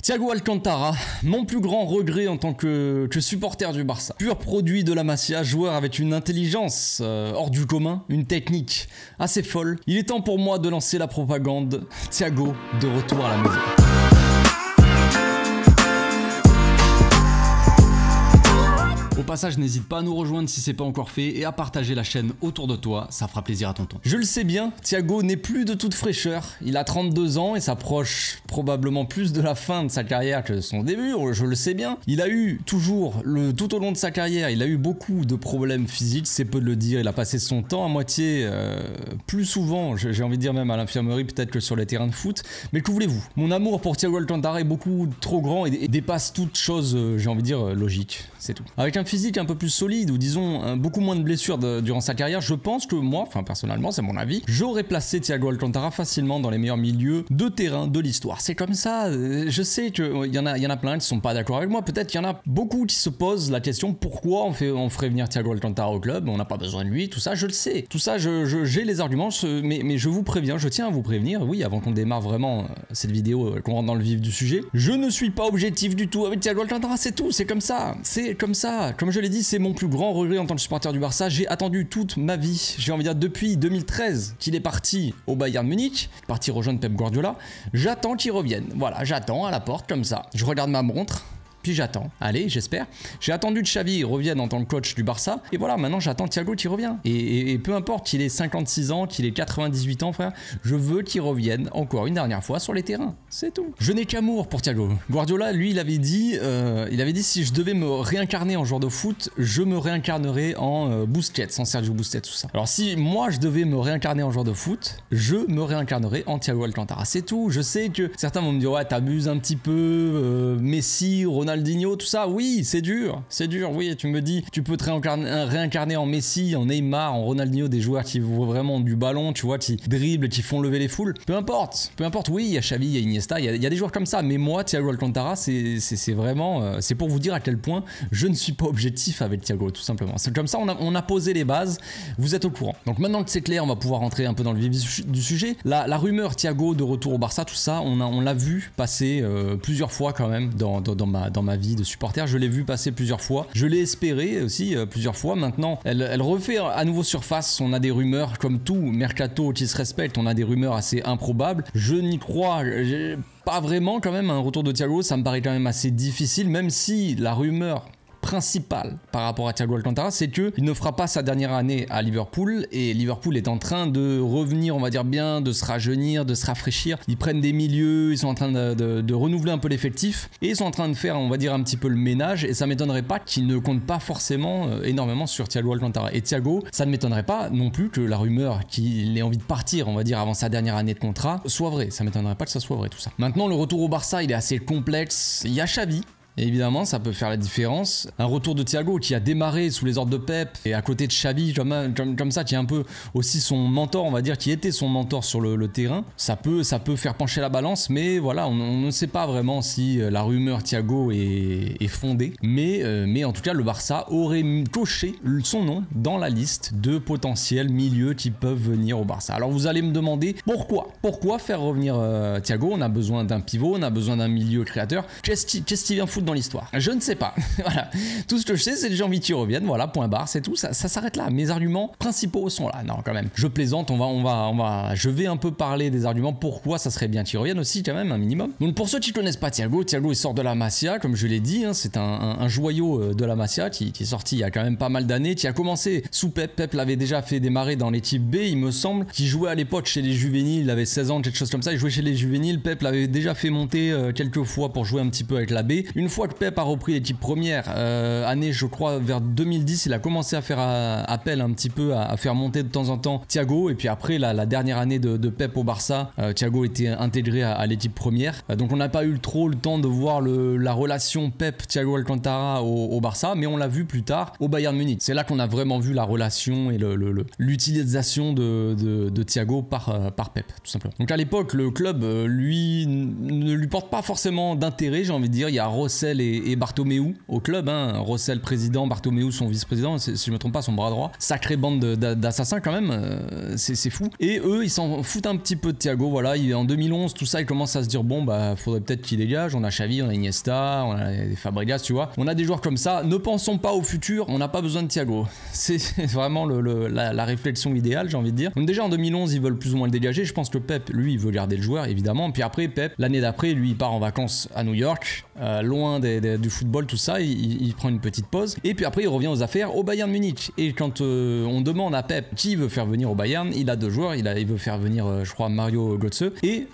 Thiago Alcantara, mon plus grand regret en tant que supporter du Barça. Pur produit de la Masia, joueur avec une intelligence hors du commun, une technique assez folle. Il est temps pour moi de lancer la propagande. Thiago, de retour à la maison. Au passage, n'hésite pas à nous rejoindre si c'est pas encore fait et à partager la chaîne autour de toi, ça fera plaisir à tonton. Je le sais bien, Thiago n'est plus de toute fraîcheur. Il a 32 ans et s'approche probablement plus de la fin de sa carrière que de son début, je le sais bien. Il a eu toujours, tout au long de sa carrière, il a eu beaucoup de problèmes physiques, c'est peu de le dire. Il a passé son temps à moitié, plus souvent, j'ai envie de dire même à l'infirmerie peut-être que sur les terrains de foot. Mais que voulez-vous? Mon amour pour Thiago Alcantara est beaucoup trop grand et dépasse toute chose, j'ai envie de dire, logique, c'est tout. Avec un physique un peu plus solide ou disons beaucoup moins de blessures durant sa carrière, je pense que moi, enfin personnellement c'est mon avis, j'aurais placé Thiago Alcantara facilement dans les meilleurs milieux de terrain de l'histoire. C'est comme ça, je sais qu'il y en a plein qui sont pas d'accord avec moi, peut-être qu'il y en a beaucoup qui se posent la question pourquoi on ferait venir Thiago Alcantara au club, on n'a pas besoin de lui, tout ça je le sais, tout ça j'ai les arguments, mais je vous préviens, je tiens à vous prévenir, oui avant qu'on démarre vraiment cette vidéo, qu'on rentre dans le vif du sujet, je ne suis pas objectif du tout avec Thiago Alcantara, c'est tout, c'est comme ça, comme je l'ai dit, c'est mon plus grand regret en tant que supporter du Barça. J'ai attendu toute ma vie, j'ai envie de dire depuis 2013 qu'il est parti au Bayern Munich, parti rejoindre Pep Guardiola. J'attends qu'il revienne. Voilà, j'attends à la porte comme ça. Je regarde ma montre. Puis j'attends, allez j'espère. J'ai attendu que Xavi revienne en tant que coach du Barça. Et voilà, maintenant j'attends Thiago qui revient. Et peu importe qu'il ait 56 ans, qu'il ait 98 ans frère, je veux qu'il revienne encore une dernière fois sur les terrains. C'est tout. Je n'ai qu'amour pour Thiago. Guardiola, lui, il avait dit si je devais me réincarner en joueur de foot, je me réincarnerais en Busquets, en Sergio Busquets, tout ça. Alors si moi je devais me réincarner en joueur de foot, je me réincarnerais en Thiago Alcantara. C'est tout. Je sais que certains vont me dire ouais t'abuses un petit peu, Messi, Ronaldinho, tout ça, oui, c'est dur, oui, tu me dis, tu peux te réincarner en Messi, en Neymar, en Ronaldinho, des joueurs qui voient vraiment du ballon, tu vois, qui dribblent, qui font lever les foules, peu importe, oui, il y a Xavi, il y a Iniesta, il y a des joueurs comme ça, mais moi, Thiago Alcantara, c'est vraiment, c'est pour vous dire à quel point je ne suis pas objectif avec Thiago, tout simplement. C'est comme ça, on a posé les bases, vous êtes au courant. Donc maintenant que c'est clair, on va pouvoir rentrer un peu dans le vif du sujet. La rumeur Thiago de retour au Barça, tout ça, on l'a vu passer plusieurs fois quand même dans ma vie de supporter, je l'ai vu passer plusieurs fois, je l'ai espéré aussi plusieurs fois. Maintenant elle refait à nouveau surface, on a des rumeurs comme tout mercato qui se respecte, on a des rumeurs assez improbables, je n'y crois pas vraiment quand même, un retour de Thiago ça me paraît quand même assez difficile, même si la rumeur principal par rapport à Thiago Alcantara, c'est qu'il ne fera pas sa dernière année à Liverpool et Liverpool est en train de revenir, on va dire bien, de se rajeunir, de se rafraîchir. Ils prennent des milieux, ils sont en train de renouveler un peu l'effectif et ils sont en train de faire, on va dire, un petit peu le ménage et ça m'étonnerait pas qu'ils ne comptent pas forcément énormément sur Thiago Alcantara. Et Thiago, ça ne m'étonnerait pas non plus que la rumeur qu'il ait envie de partir, on va dire, avant sa dernière année de contrat, soit vraie. Ça m'étonnerait pas que ça soit vrai tout ça. Maintenant, le retour au Barça, il est assez complexe. Il y a Xavi. Et évidemment, ça peut faire la différence. Un retour de Thiago qui a démarré sous les ordres de Pep et à côté de Xavi, comme ça, qui est un peu aussi son mentor, on va dire, qui était son mentor sur le terrain. Ça peut faire pencher la balance, mais voilà, on ne sait pas vraiment si la rumeur Thiago est fondée. Mais en tout cas, le Barça aurait coché son nom dans la liste de potentiels milieux qui peuvent venir au Barça. Alors vous allez me demander pourquoi faire revenir Thiago? On a besoin d'un pivot, on a besoin d'un milieu créateur. Qu'est-ce qui vient foutre dans l'histoire? Je ne sais pas. Voilà. Tout ce que je sais, c'est que j'ai envie qu'il revienne. Voilà, point barre, c'est tout. Ça s'arrête là. Mes arguments principaux sont là. Non, quand même. Je plaisante. Je vais un peu parler des arguments pourquoi ça serait bien qu'il revienne aussi, quand même, un minimum. Donc, pour ceux qui ne connaissent pas Thiago, il sort de la Masia, comme je l'ai dit. Hein, c'est un joyau de la Masia qui est sorti il y a quand même pas mal d'années, qui a commencé sous Pep. Pep l'avait déjà fait démarrer dans l'équipe B, il me semble, qui jouait à l'époque chez les juvéniles. Il avait 16 ans, quelque chose comme ça. Il jouait chez les juvéniles. Pep l'avait déjà fait monter quelques fois pour jouer un petit peu avec la B. Une fois que Pep a repris l'équipe première, année je crois vers 2010, il a commencé à faire appel un petit peu à faire monter de temps en temps Thiago, et puis après la dernière année de Pep au Barça, Thiago était intégré à l'équipe première, donc on n'a pas eu trop le temps de voir la relation Pep-Thiago Alcantara au Barça, mais on l'a vu plus tard au Bayern Munich. C'est là qu'on a vraiment vu la relation et l'utilisation de Thiago par Pep, tout simplement. Donc à l'époque, le club lui ne lui porte pas forcément d'intérêt, j'ai envie de dire. Il y a Rossi Rossell et Bartomeu au club, hein. Rossell président, Bartomeu son vice-président, si je me trompe pas, son bras droit. Sacrée bande d'assassins quand même, c'est fou. Et eux, ils s'en foutent un petit peu de Thiago, voilà. En 2011, tout ça, ils commencent à se dire, bon, bah, faudrait peut-être qu'il dégage. On a Xavi, on a Iniesta, on a des Fabregas, tu vois. On a des joueurs comme ça. Ne pensons pas au futur, on n'a pas besoin de Thiago. C'est vraiment la réflexion idéale, j'ai envie de dire. Donc déjà en 2011, ils veulent plus ou moins le dégager. Je pense que Pep, lui, il veut garder le joueur, évidemment. Puis après, Pep, l'année d'après, lui, il part en vacances à New York, loin du football, tout ça. Il prend une petite pause. Et puis après, il revient aux affaires au Bayern Munich. Et quand on demande à Pep qui veut faire venir au Bayern, il a deux joueurs. Il veut faire venir, je crois, Mario Götze et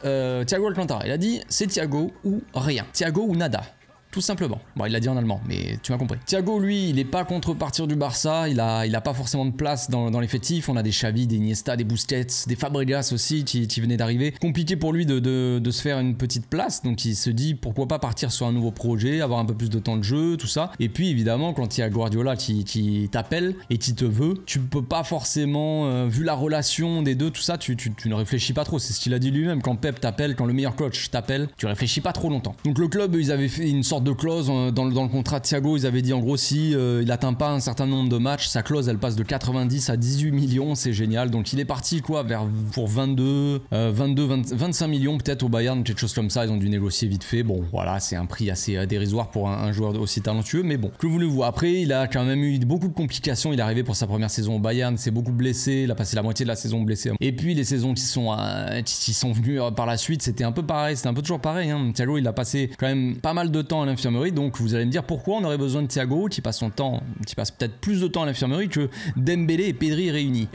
Thiago Alcantara. Il a dit, c'est Thiago ou rien. Thiago ou nada. Tout simplement. Bon, il l'a dit en allemand, mais tu m'as compris. Thiago, lui, il est pas contre partir du Barça. Il a pas forcément de place dans l'effectif. On a des Xavi, des Iniesta, des Busquets, des Fabregas aussi qui venaient d'arriver. Compliqué pour lui de se faire une petite place. Donc il se dit pourquoi pas partir sur un nouveau projet, avoir un peu plus de temps de jeu, tout ça. Et puis évidemment, quand il y a Guardiola qui t'appelle et qui te veut, tu peux pas forcément, vu la relation des deux, tout ça, tu ne réfléchis pas trop. C'est ce qu'il a dit lui-même. Quand Pep t'appelle, quand le meilleur coach t'appelle, tu réfléchis pas trop longtemps. Donc le club, ils avaient fait une sorte de clause dans le contrat de Thiago. Ils avaient dit en gros si il atteint pas un certain nombre de matchs, sa clause elle passe de 90 à 18 millions, c'est génial. Donc il est parti quoi pour 25 millions peut-être au Bayern, quelque chose comme ça. Ils ont dû négocier vite fait. Bon voilà, c'est un prix assez dérisoire pour un joueur aussi talentueux, mais bon, que voulez-vous. Après il a quand même eu beaucoup de complications. Il est arrivé pour sa première saison au Bayern, s'est beaucoup blessé, il a passé la moitié de la saison blessé. Et puis les saisons qui sont venues par la suite, c'était un peu pareil, c'était un peu toujours pareil, hein. Thiago il a passé quand même pas mal de temps à l'infirmerie. Donc vous allez me dire pourquoi on aurait besoin de Thiago qui passe peut-être plus de temps à l'infirmerie que Dembélé et Pedri réunis.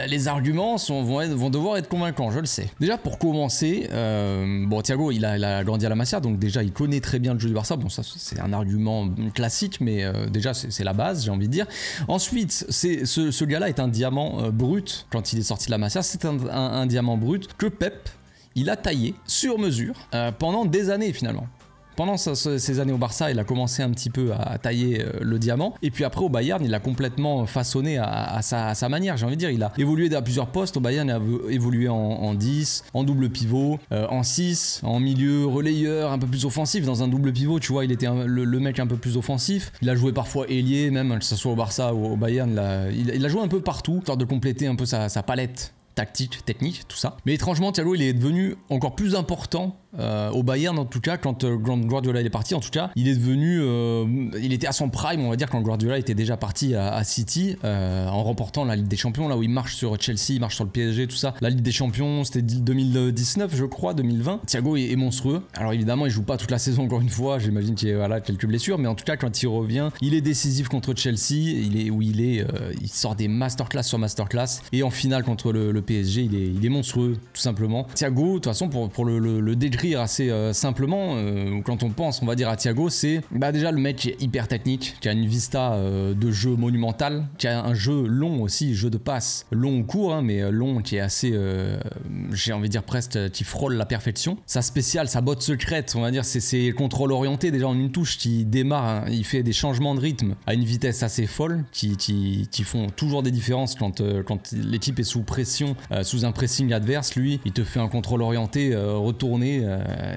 Les arguments vont devoir être convaincants, je le sais. Déjà pour commencer, bon Thiago il a grandi à la Masia, donc déjà il connaît très bien le jeu du Barça. Bon ça c'est un argument classique, mais déjà c'est la base, j'ai envie de dire. Ensuite, ce gars-là est un diamant brut. Quand il est sorti de la Masia, c'est un diamant brut que Pep il a taillé sur mesure pendant des années finalement. Pendant ces années au Barça, il a commencé un petit peu à tailler le diamant. Et puis après, au Bayern, il l'a complètement façonné à sa manière, j'ai envie de dire. Il a évolué à plusieurs postes. Au Bayern, il a évolué en 10, en double pivot, en 6, en milieu relayeur, un peu plus offensif. Dans un double pivot, tu vois, il était le mec un peu plus offensif. Il a joué parfois ailier, même, que ce soit au Barça ou au Bayern. Il a joué un peu partout, histoire de compléter un peu sa palette tactique, technique, tout ça. Mais étrangement, Thiago, il est devenu encore plus important au Bayern, en tout cas, quand Guardiola est parti. En tout cas, il est devenu, il était à son prime, on va dire, quand Guardiola était déjà parti à City, en remportant la Ligue des Champions, là où il marche sur Chelsea, il marche sur le PSG, tout ça. La Ligue des Champions, c'était 2019, je crois, 2020. Thiago est monstrueux. Alors évidemment, il joue pas toute la saison, encore une fois. J'imagine qu'il y a quelques blessures, mais en tout cas, quand il revient, il est décisif contre Chelsea. Il sort des masterclass sur masterclass, et en finale contre le PSG, il est monstrueux, tout simplement. Thiago, de toute façon, pour le décrire assez simplement, quand on pense, on va dire, à Thiago, c'est déjà le mec qui est hyper technique, qui a une vista de jeu monumentale, qui a un jeu long aussi, jeu de passe long ou court, hein, mais long, qui est assez, j'ai envie de dire presque, qui frôle la perfection. Sa spéciale, sa botte secrète, on va dire, c'est contrôle orienté déjà en une touche, qui démarre, hein, il fait des changements de rythme à une vitesse assez folle, qui font toujours des différences quand l'équipe est sous pression, sous un pressing adverse. Lui, il te fait un contrôle orienté, retourné,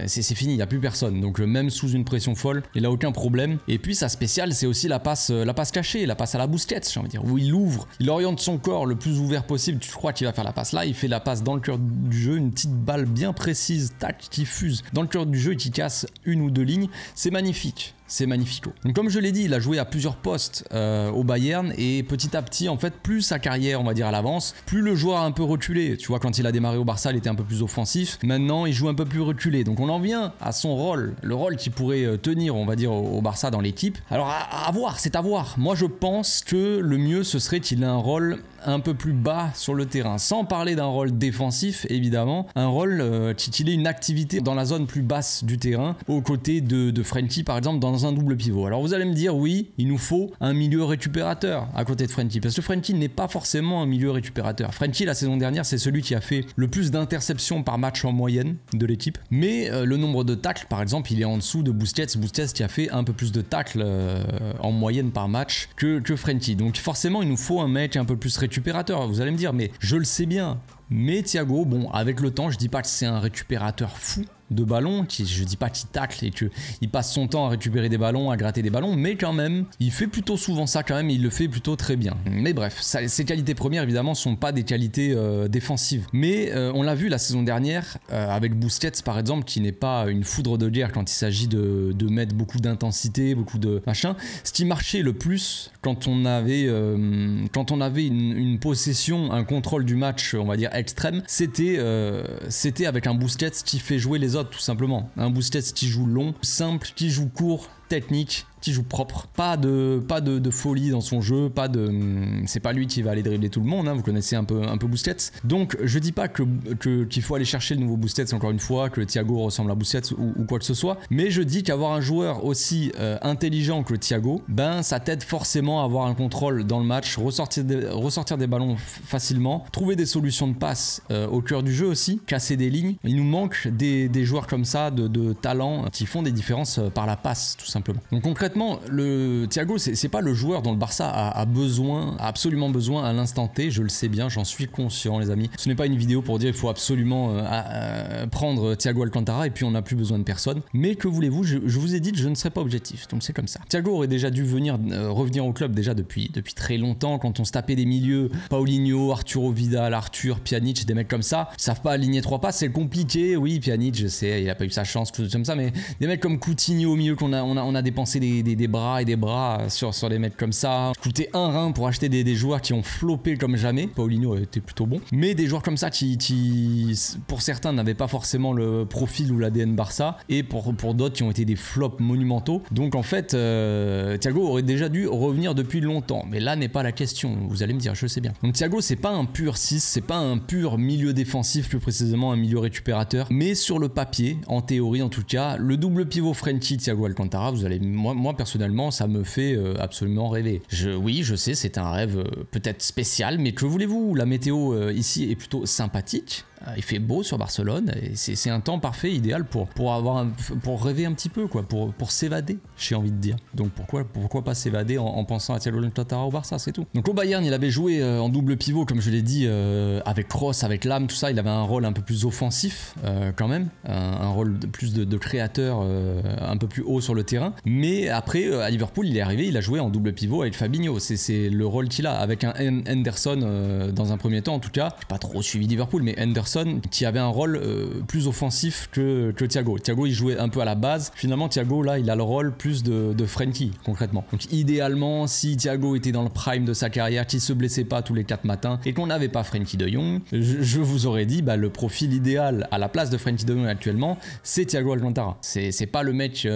c'est fini, il n'y a plus personne. Donc même sous une pression folle, il n'a aucun problème. Et puis sa spéciale, c'est aussi la passe cachée, la passe à la Busquets, j'ai envie de dire, où il ouvre, il oriente son corps le plus ouvert possible. Tu crois qu'il va faire la passe là, il fait la passe dans le cœur du jeu, une petite balle bien précise, tac, qui fuse dans le cœur du jeu et qui casse une ou deux lignes. C'est magnifique. C'est magnifico. Donc comme je l'ai dit, il a joué à plusieurs postes au Bayern, et petit à petit, en fait, plus sa carrière, on va dire, à l'avance, plus le joueur a un peu reculé. Tu vois, quand il a démarré au Barça, il était un peu plus offensif. Maintenant, il joue un peu plus reculé. Donc on en vient à son rôle, le rôle qu'il pourrait tenir, on va dire, au Barça dans l'équipe. Alors à voir, c'est à voir. Moi, je pense que le mieux, ce serait qu'il ait un rôle un peu plus bas sur le terrain, sans parler d'un rôle défensif, évidemment, un rôle qu'il ait une activité dans la zone plus basse du terrain, aux côtés de Frenkie, par exemple, dans un double pivot. Alors vous allez me dire, oui, il nous faut un milieu récupérateur à côté de Frenkie, parce que Frenkie n'est pas forcément un milieu récupérateur. Frenkie, la saison dernière, c'est celui qui a fait le plus d'interceptions par match en moyenne de l'équipe, mais le nombre de tacles, par exemple, il est en dessous de Busquets qui a fait un peu plus de tacles en moyenne par match que Frenkie. Donc forcément, il nous faut un mec un peu plus récupérateur. Vous allez me dire, mais je le sais bien. Mais Thiago, bon, avec le temps, je dis pas que c'est un récupérateur fou de ballon, je dis pas qu'il tacle et qu'il passe son temps à récupérer des ballons, à gratter des ballons, mais quand même, il fait plutôt souvent ça quand même, et il le fait plutôt très bien. Mais bref, ses qualités premières évidemment sont pas des qualités défensives. Mais on l'a vu la saison dernière avec Busquets par exemple, qui n'est pas une foudre de guerre quand il s'agit de mettre beaucoup d'intensité, beaucoup de machin. Ce qui marchait le plus quand on avait une possession, un contrôle du match, on va dire extrême, c'était avec un Busquets qui fait jouer les autres tout simplement. Un Busquets qui joue long, simple, qui joue court, technique, qui joue propre, pas de folie dans son jeu, c'est pas lui qui va aller dribbler tout le monde, hein, vous connaissez un peu Busquets. Donc je dis pas qu'il faut aller chercher le nouveau Busquets encore une fois, que Thiago ressemble à Busquets ou quoi que ce soit, mais je dis qu'avoir un joueur aussi intelligent que Thiago, ben ça t'aide forcément à avoir un contrôle dans le match, ressortir des ballons facilement, trouver des solutions de passe au cœur du jeu aussi, casser des lignes. Il nous manque des joueurs comme ça de talent qui font des différences par la passe tout simplement. Donc concrètement, le Thiago, c'est pas le joueur dont le Barça a absolument besoin à l'instant T, je le sais bien, j'en suis conscient les amis. Ce n'est pas une vidéo pour dire il faut absolument prendre Thiago Alcantara et puis on n'a plus besoin de personne. Mais que voulez-vous, je vous ai dit que je ne serais pas objectif, donc c'est comme ça. Thiago aurait déjà dû revenir au club déjà depuis très longtemps, quand on se tapait des milieux, Paulinho, Arturo Vidal, Arthur, Pjanic, des mecs comme ça, ils savent pas aligner 3 passes, c'est compliqué, oui Pjanic, je sais, il a pas eu sa chance, tout comme ça, mais des mecs comme Coutinho au milieu qu'on a dépensé des bras et des bras sur les mecs comme ça. Coûté un rein pour acheter des joueurs qui ont floppé comme jamais. Paulinho était plutôt bon. Mais des joueurs comme ça qui pour certains, n'avaient pas forcément le profil ou l'ADN Barça. Et pour d'autres, qui ont été des flops monumentaux. Donc en fait, Thiago aurait déjà dû revenir depuis longtemps. Mais là n'est pas la question. Vous allez me dire, je sais bien. Donc Thiago, c'est pas un pur 6. C'est pas un pur milieu défensif, plus précisément un milieu récupérateur. Mais sur le papier, en théorie en tout cas, le double pivot Frenkie, Thiago Alcantara, vous allez... Moi personnellement, ça me fait absolument rêver. Oui, je sais, c'est un rêve peut-être spécial, mais que voulez-vous? La météo ici est plutôt sympathique. Il fait beau sur Barcelone et c'est un temps parfait, idéal pour rêver un petit peu, quoi, pour s'évader, j'ai envie de dire. Donc pourquoi pas s'évader en pensant à Thiago Alcantara au Barça, c'est tout. Donc au Bayern, il avait joué en double pivot, comme je l'ai dit, avec Kroos, avec Lam, tout ça. Il avait un rôle un peu plus offensif quand même, un rôle plus de créateur un peu plus haut sur le terrain. Mais après, à Liverpool, il est arrivé, il a joué en double pivot avec Fabinho. C'est le rôle qu'il a, avec un Henderson dans un premier temps en tout cas. J'ai pas trop suivi Liverpool, mais Henderson qui avait un rôle plus offensif que Thiago. Thiago, il jouait un peu à la base. Finalement, Thiago, là, il a le rôle plus de Frenkie, concrètement. Donc, idéalement, si Thiago était dans le prime de sa carrière, qu'il se blessait pas tous les 4 matins et qu'on n'avait pas Frenkie de Jong, je vous aurais dit, le profil idéal à la place de Frenkie de Jong actuellement, c'est Thiago Alcantara. C'est pas le mec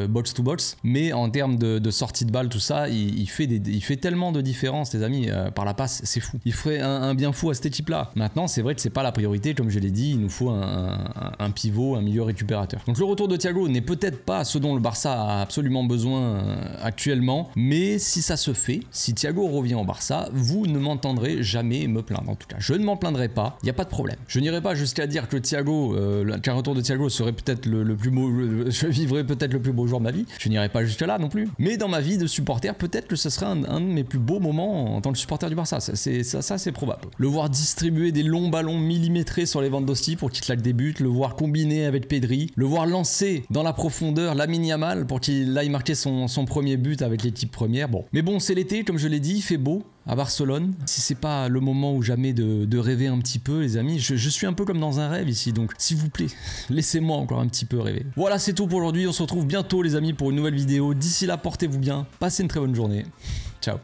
box to box, mais en termes de sortie de balle, tout ça, il fait tellement de différence, les amis, par la passe, c'est fou. Il ferait un bien fou à cette équipe-là. Maintenant, c'est vrai que c'est pas la priorité. Comme je l'ai dit, il nous faut un pivot, un milieu récupérateur. Donc le retour de Thiago n'est peut-être pas ce dont le Barça a absolument besoin actuellement, mais si ça se fait, si Thiago revient au Barça, vous ne m'entendrez jamais me plaindre. En tout cas, je ne m'en plaindrai pas, il n'y a pas de problème. Je n'irai pas jusqu'à dire que qu'un retour de Thiago serait peut-être le plus beau, je vivrais peut-être le plus beau jour de ma vie. Je n'irai pas jusqu'à là non plus. Mais dans ma vie de supporter, peut-être que ce serait un de mes plus beaux moments en tant que supporter du Barça. Ça c'est probable. Le voir distribuer des longs ballons millimétrés sur les Lewandowski pour qu'il claque des buts, le voir combiner avec Pedri, le voir lancer dans la profondeur Lamine Yamal pour qu'il aille marquer son premier but avec l'équipe première. Bon, mais bon, c'est l'été, comme je l'ai dit, il fait beau à Barcelone. Si c'est pas le moment ou jamais de rêver un petit peu, les amis, je suis un peu comme dans un rêve ici, donc s'il vous plaît, laissez-moi encore un petit peu rêver. Voilà, c'est tout pour aujourd'hui. On se retrouve bientôt, les amis, pour une nouvelle vidéo. D'ici là, portez-vous bien, passez une très bonne journée. Ciao.